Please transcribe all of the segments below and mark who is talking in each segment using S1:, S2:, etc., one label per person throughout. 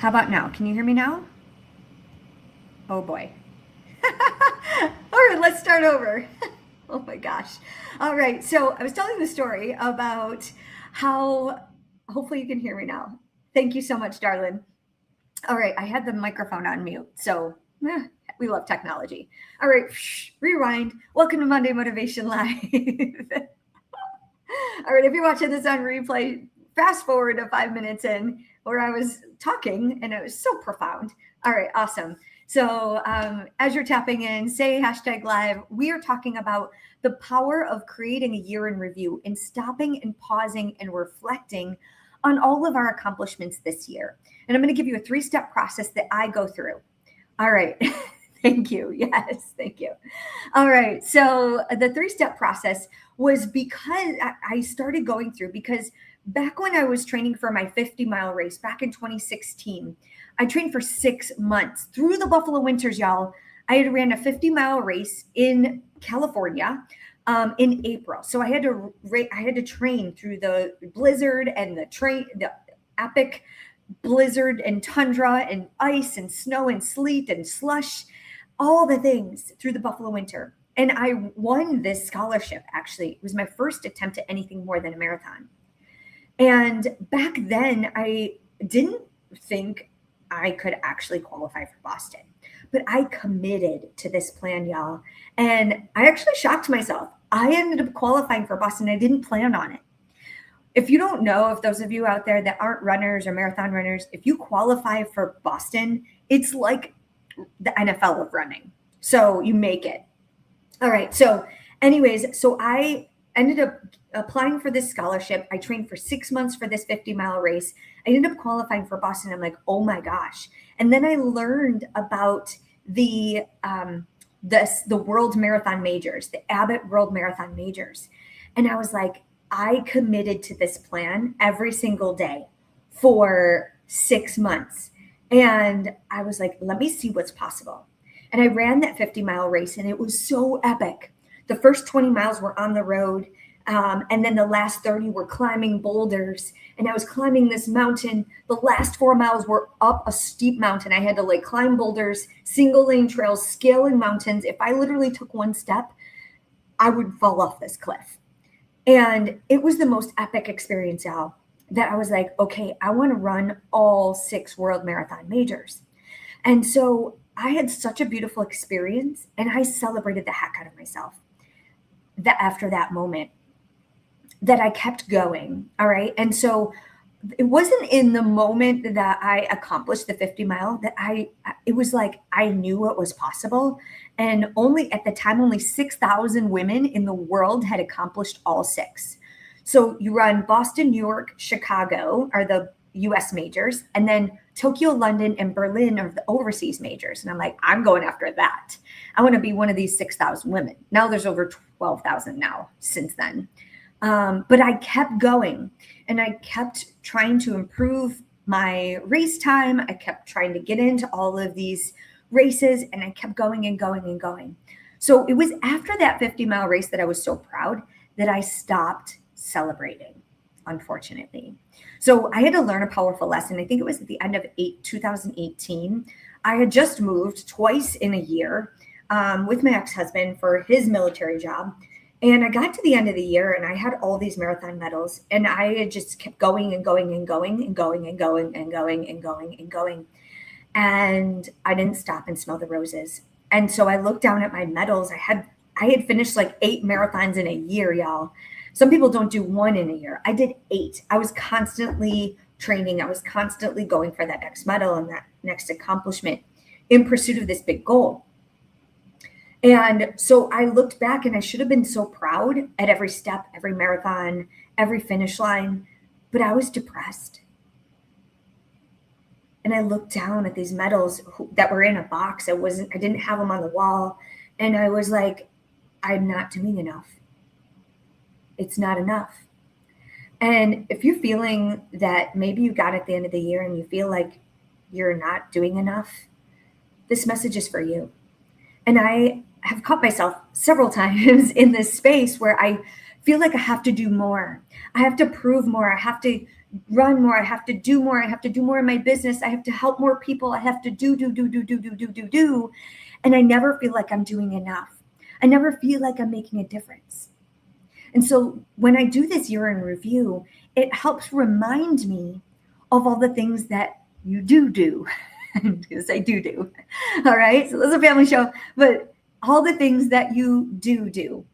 S1: How about now? Can you hear me now? Oh boy. All right, let's start over. Oh my gosh. All right, so I was telling the story about how, hopefully you can hear me now. Thank you so much, darling. All right, I had the microphone on mute, so we love technology. All right, rewind. Welcome to Monday Motivation Live. All right, if you're watching this on replay, fast forward to 5 minutes in where I was talking and it was so profound. All right, awesome. So as you're tapping in, say hashtag live. We are talking about the power of creating a year in review and stopping and pausing and reflecting on all of our accomplishments this year. And I'm going to give you a 3-step process that I go through. All right. Thank you. Yes, thank you. All right. So the 3-step process was because I started going through because back when I was training for my 50-mile race back in 2016, I trained for 6 months through the Buffalo Winters, y'all. I had ran a 50-mile race in California in April. So I had to train through the blizzard and the epic blizzard and tundra and ice and snow and sleet and slush, all the things through the Buffalo Winter. And I won this scholarship, actually. It was my first attempt at anything more than a marathon. And back then, I didn't think I could actually qualify for Boston. But I committed to this plan, y'all. And I actually shocked myself. I ended up qualifying for Boston. I didn't plan on it. If you don't know, if those of you out there that aren't runners or marathon runners, if you qualify for Boston, it's like the NFL of running. So you make it. All right. So anyways, so I ended up applying for this scholarship. I trained for 6 months for this 50-mile race. I ended up qualifying for Boston. I'm like, oh my gosh. And then I learned about the World Marathon Majors, the Abbott World Marathon Majors. And I was like, I committed to this plan every single day for 6 months. And I was like, let me see what's possible. And I ran that 50-mile race and it was so epic. The first 20 miles were on the road. And then the last 30 were climbing boulders. And I was climbing this mountain. The last 4 miles were up a steep mountain. I had to like climb boulders, single lane trails, scaling mountains. If I literally took one step, I would fall off this cliff. And it was the most epic experience, y'all, that I was like, okay, I want to run all 6 world marathon majors. And so I had such a beautiful experience and I celebrated the heck out of myself after that moment that I kept going. All right. And so it wasn't in the moment that I accomplished the 50-mile that it was like I knew it was possible. And only at the time, only 6,000 women in the world had accomplished all 6. So you run Boston, New York, Chicago are the US majors, and then Tokyo, London, and Berlin are the overseas majors. And I'm like, I'm going after that. I want to be one of these 6,000 women. Now there's over 12,000 now since then. But I kept going and I kept trying to improve my race time. I kept trying to get into all of these races and I kept going and going and going. So it was after that 50-mile race that I was so proud that I stopped celebrating, unfortunately. So I had to learn a powerful lesson. I think it was at the end of 2018. I had just moved twice in a year with my ex-husband for his military job. And I got to the end of the year and I had all these marathon medals and I had just kept going and going and going and going and going and going and going and going. And I didn't stop and smell the roses. And so I looked down at my medals. I had finished like 8 marathons in a year, y'all. Some people don't do 1 in a year. I did 8. I was constantly training. I was constantly going for that next medal and that next accomplishment in pursuit of this big goal. And so I looked back and I should have been so proud at every step, every marathon, every finish line, but I was depressed. And I looked down at these medals that were in a box. I didn't have them on the wall. And I was like, I'm not doing enough. It's not enough. And if you're feeling that maybe you got at the end of the year and you feel like you're not doing enough, this message is for you. And I have caught myself several times in this space where I feel like I have to do more. I have to prove more. I have to run more. I have to do more. I have to do more in my business. I have to help more people. I have to do. And I never feel like I'm doing enough. I never feel like I'm making a difference. And so when I do this year in review, it helps remind me of all the things that you do. Because I do. All right. So this is a family show, but all the things that you do,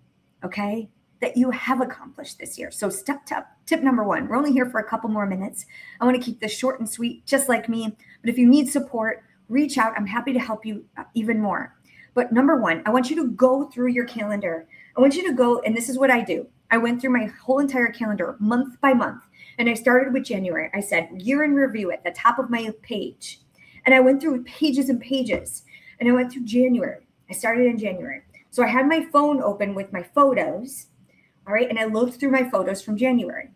S1: okay, that you have accomplished this year. So tip number one, we're only here for a couple more minutes. I want to keep this short and sweet, just like me. But if you need support, reach out. I'm happy to help you even more. But number one, I want you to go through your calendar. I want you to go, and this is what I do. I went through my whole entire calendar month by month, and I started with January. I said year in review at the top of my page. And I went through pages and pages, and I went through January. I started in January. So I had my phone open with my photos, all right? And I looked through my photos from January.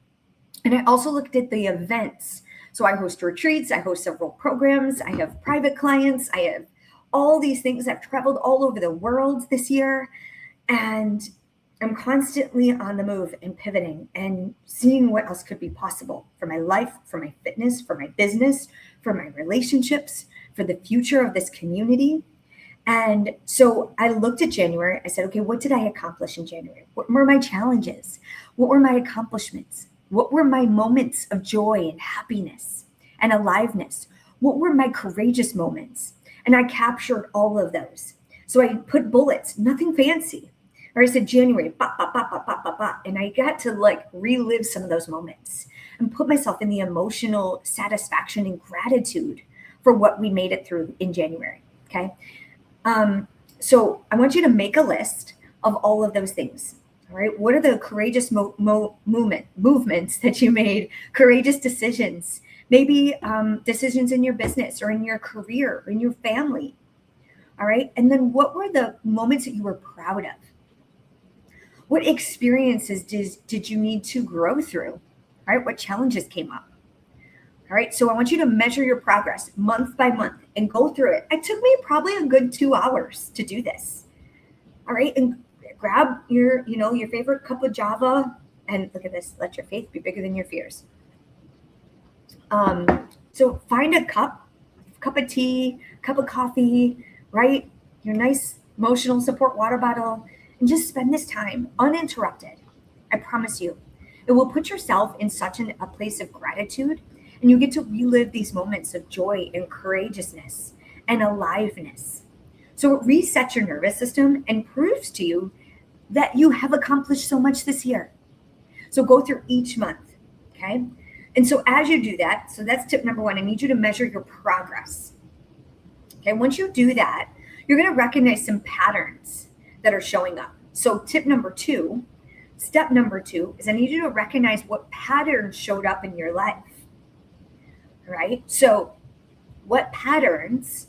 S1: And I also looked at the events. So I host retreats. I host several programs. I have private clients. I have all these things. I've traveled all over the world this year. And I'm constantly on the move and pivoting and seeing what else could be possible for my life, for my fitness, for my business, for my relationships, for the future of this community. And so I looked at January. I said, okay, what did I accomplish in January? What were my challenges? What were my accomplishments? What were my moments of joy and happiness and aliveness? What were my courageous moments? And I captured all of those. So I put bullets, nothing fancy. Or I said January, and I got to like relive some of those moments and put myself in the emotional satisfaction and gratitude for what we made it through in January. Okay. So I want you to make a list of all of those things. All right. What are the courageous movements that you made? Courageous decisions, maybe decisions in your business or in your career or in your family. All right. And then what were the moments that you were proud of? What experiences did you need to grow through? All right. What challenges came up? All right. So I want you to measure your progress month by month and go through it. It took me probably a good 2 hours to do this. All right. And grab your favorite cup of Java and look at this. Let your faith be bigger than your fears. So find a cup of tea, cup of coffee, right? Your nice emotional support water bottle. And just spend this time uninterrupted. I promise you, it will put yourself in such a place of gratitude, and you get to relive these moments of joy and courageousness and aliveness. So it resets your nervous system and proves to you that you have accomplished so much this year. So go through each month, okay? And so as you do that, so that's tip number one, I need you to measure your progress. Okay, once you do that, you're gonna recognize some patterns that are showing up. So step number two is I need you to recognize what patterns showed up in your life. All right. So what patterns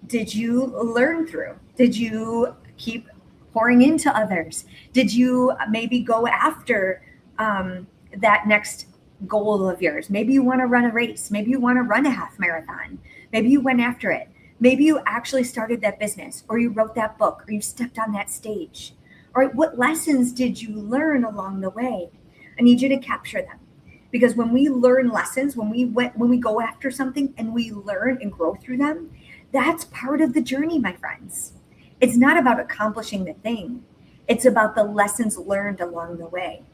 S1: did you learn through? Did you keep pouring into others? Did you maybe go after that next goal of yours? Maybe you want to run a race. Maybe you want to run a half marathon. Maybe you went after it. Maybe you actually started that business, or you wrote that book, or you stepped on that stage. All right, what lessons did you learn along the way? I need you to capture them, because when we learn lessons, when we go after something and we learn and grow through them, that's part of the journey, my friends. It's not about accomplishing the thing. It's about the lessons learned along the way.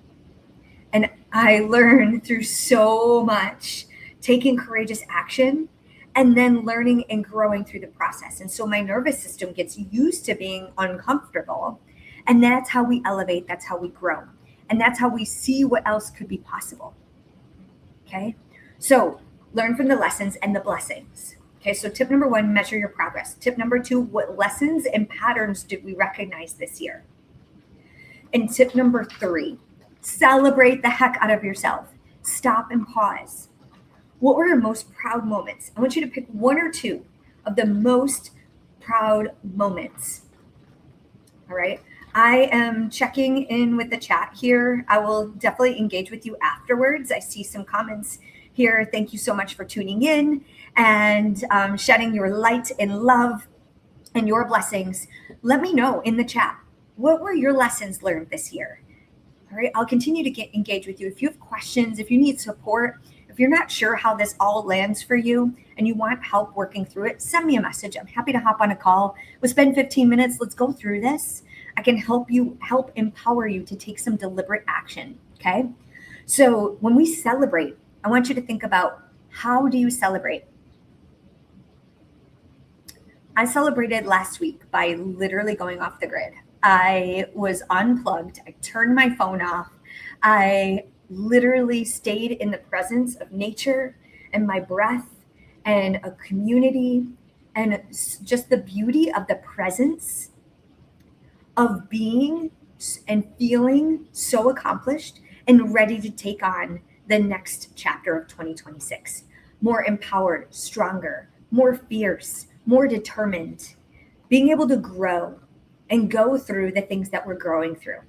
S1: And I learned through so much, taking courageous action and then learning and growing through the process. And so my nervous system gets used to being uncomfortable. And that's how we elevate. That's how we grow. And that's how we see what else could be possible. Okay. So learn from the lessons and the blessings. Okay. So tip number one, measure your progress. Tip number two, what lessons and patterns did we recognize this year? And tip number three, celebrate the heck out of yourself. Stop and pause. What were your most proud moments? I want you to pick one or two of the most proud moments. All right. I am checking in with the chat here. I will definitely engage with you afterwards. I see some comments here. Thank you so much for tuning in and shedding your light and love and your blessings. Let me know in the chat. What were your lessons learned this year? All right, I'll continue to get engaged with you. If you have questions, if you need support, if you're not sure how this all lands for you and you want help working through it, send me a message. I'm happy to hop on a call. We'll spend 15 minutes. Let's go through this. I can help empower you to take some deliberate action. Okay. So when we celebrate, I want you to think about, how do you celebrate? I celebrated last week by literally going off the grid. I was unplugged. I turned my phone off. I literally stayed in the presence of nature and my breath and a community and just the beauty of the presence of being and feeling so accomplished and ready to take on the next chapter of 2026. More empowered, stronger, more fierce, more determined, being able to grow and go through the things that we're growing through.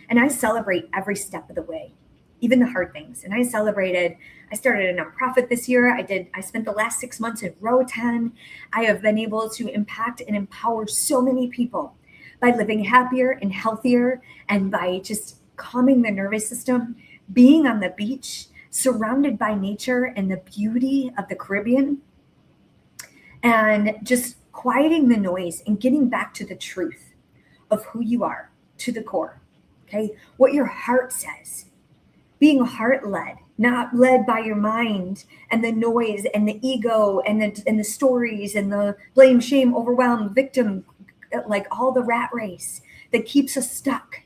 S1: And I celebrate every step of the way, even the hard things. And I started a nonprofit this year. I spent the last 6 months in Roatan. I have been able to impact and empower so many people by living happier and healthier, and by just calming the nervous system, being on the beach, surrounded by nature and the beauty of the Caribbean, and just quieting the noise and getting back to the truth of who you are, to the core. Okay, what your heart says, being heart-led, not led by your mind and the noise and the ego and the stories and the blame, shame, overwhelm, victim, like all the rat race that keeps us stuck.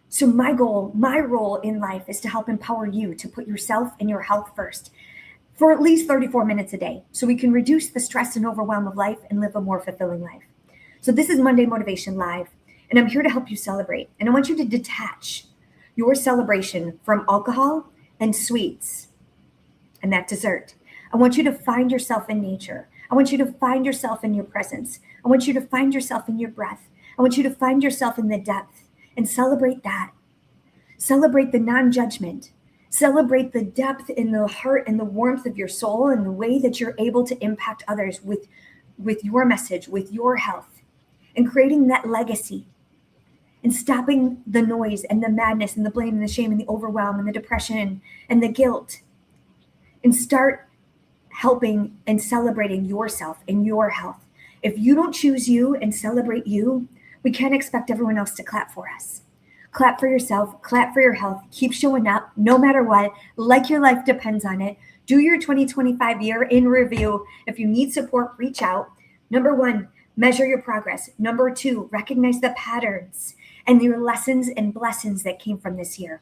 S1: So my role in life is to help empower you to put yourself and your health first for at least 34 minutes a day, so we can reduce the stress and overwhelm of life and live a more fulfilling life. So this is Monday Motivation Live, and I'm here to help you celebrate. And I want you to detach your celebration from alcohol and sweets and that dessert. I want you to find yourself in nature. I want you to find yourself in your presence. I want you to find yourself in your breath. I want you to find yourself in the depth and celebrate that. Celebrate the non-judgment. Celebrate the depth in the heart and the warmth of your soul and the way that you're able to impact others with your message, with your health, and creating that legacy and stopping the noise and the madness and the blame and the shame and the overwhelm and the depression and the guilt, and start helping and celebrating yourself and your health. If you don't choose you and celebrate you, we can't expect everyone else to clap for us. Clap for yourself, clap for your health, keep showing up no matter what, like your life depends on it. Do your 2025 year in review. If you need support, reach out. Number 1, measure your progress. Number 2, recognize the patterns and your lessons and blessings that came from this year.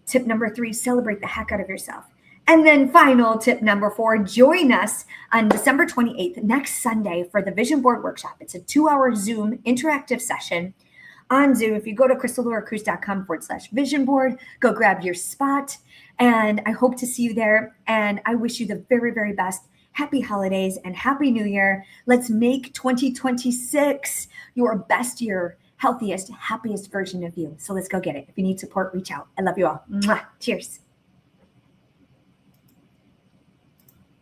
S1: Tip number 3, celebrate the heck out of yourself. And then final tip number 4, join us on December 28th, next Sunday, for the Vision Board Workshop. It's a 2-hour Zoom interactive session on Zoom. If you go to crystallaracruz.com/vision board, go grab your spot. And I hope to see you there. And I wish you the very, very best. Happy holidays and Happy New Year. Let's make 2026 your best year, healthiest, happiest version of you. So let's go get it. If you need support, reach out. I love you all. Mwah. Cheers.